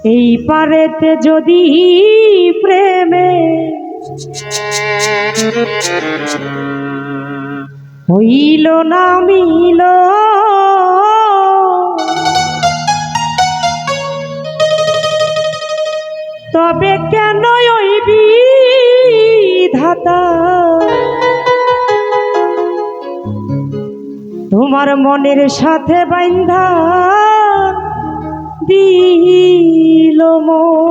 এই পারেতে যদি প্রেমে হইল না মিল, তবে কেন ওই বিধাতা তোমার মনের সাথে বান্ধা দিল মন।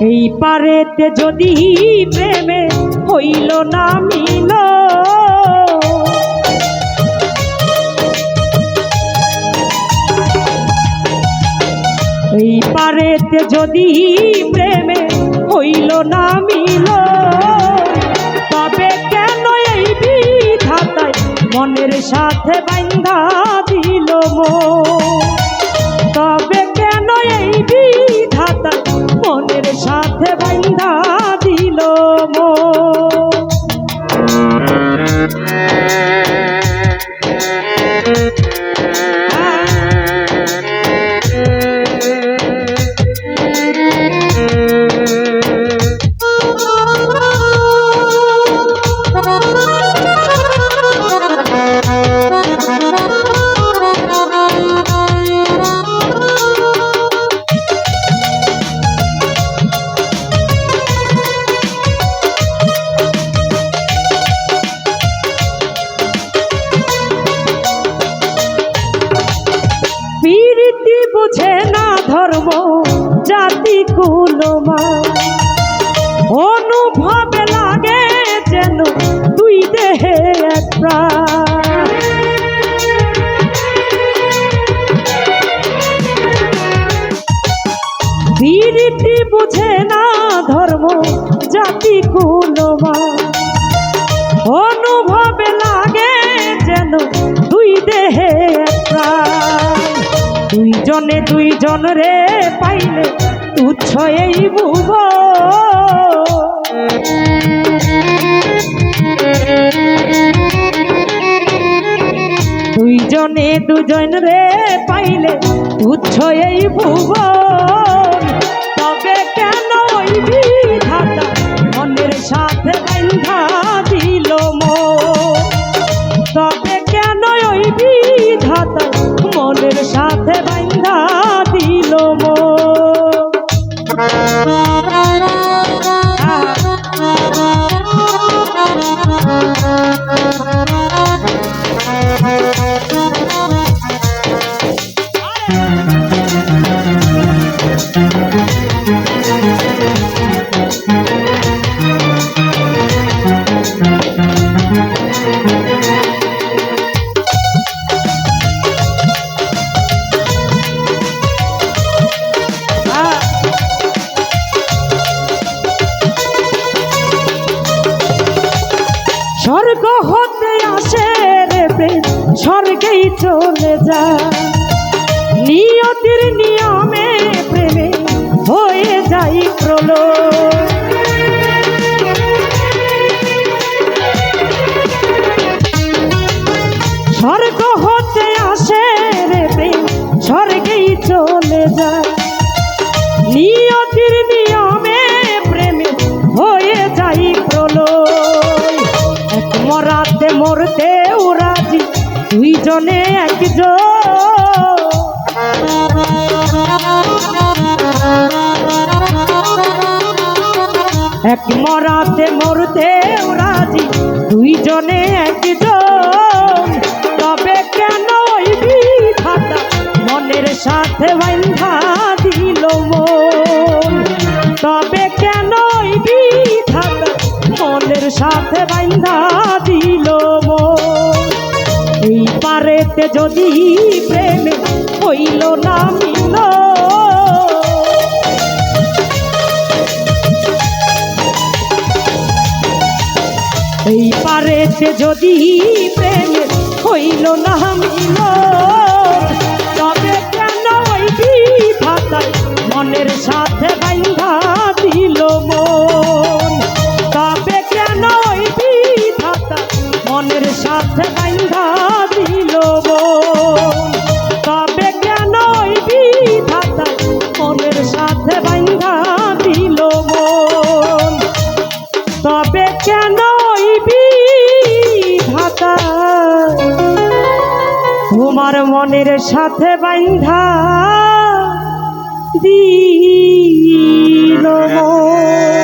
এই পারেতে যদি প্রেমে হইল না মিল, এই পারেতে যদি প্রেমে হইল না মিল, তবে কেন এই বিধাতায় মনের সাথে বান্ধা দিল মন। তবে কেন এই বিধাতায় মনের সাথে বান্ধা দিল মন। প্রীতি বুঝে না ধর্ম জাতি কুলমা, অনুভবে লাগে যেন দুই দেহে এক প্রাণ। প্রীতি বুঝে না ধর্ম জাতি কুলমা, অনুভবে লাগে যেন দুই দেহে এক প্রাণ। দুইজনে দুইজন রে পাইলে তুচ্ছ এই ভুব, দুইজনে দুজন রে পাইলে তুচ্ছ এই ভুব। তবে কেন ওই বিধাতা মনের সাথে বান্ধা দিল মন। তবে কেন ওই বিধাতা মনের সাথে বান্ধা দিল মন। স্বর্গ হতে আসে রে প্রেম, স্বর্গেই চলে যায়। নিয়তির নিয়মে প্রেমে হয়ে যাই প্রলয়। স্বর্গ হতে আসে রে প্রেম, স্বর্গেই চলে যায়। নিয়তির নিয়মে প্রেমে হয়ে যাই প্রলয়। এক মরাতে মরতেও রাজি দুইজনে একজন। এক মরাতে মরতেও রাজি দুইজনে একজন। তবে কেন ওই বিধাতা মনের সাথে বান্ধা দিল মন। তবে কেন ওই বিধাতা মনের সাথে বাইন্ধা দিল মন। এই পারেতে যদি প্রেমে হইল না মিল, এই পারেতে যদি প্রেমে হইল না মিল, তবে কেন ওই বিধাতায় মনের সাথে বাইন্ধা দিল মন। তবে কেন ওই বিধাতায় মনের সাথে বাইন্ধা দিল মন। তবে কেন ওই বিধাতায় মনের সাথে বাইন্ধা দিল মন। তবে কেন ওই বিধাতা তোমার মনের সাথে বাইন্ধা দিল মন।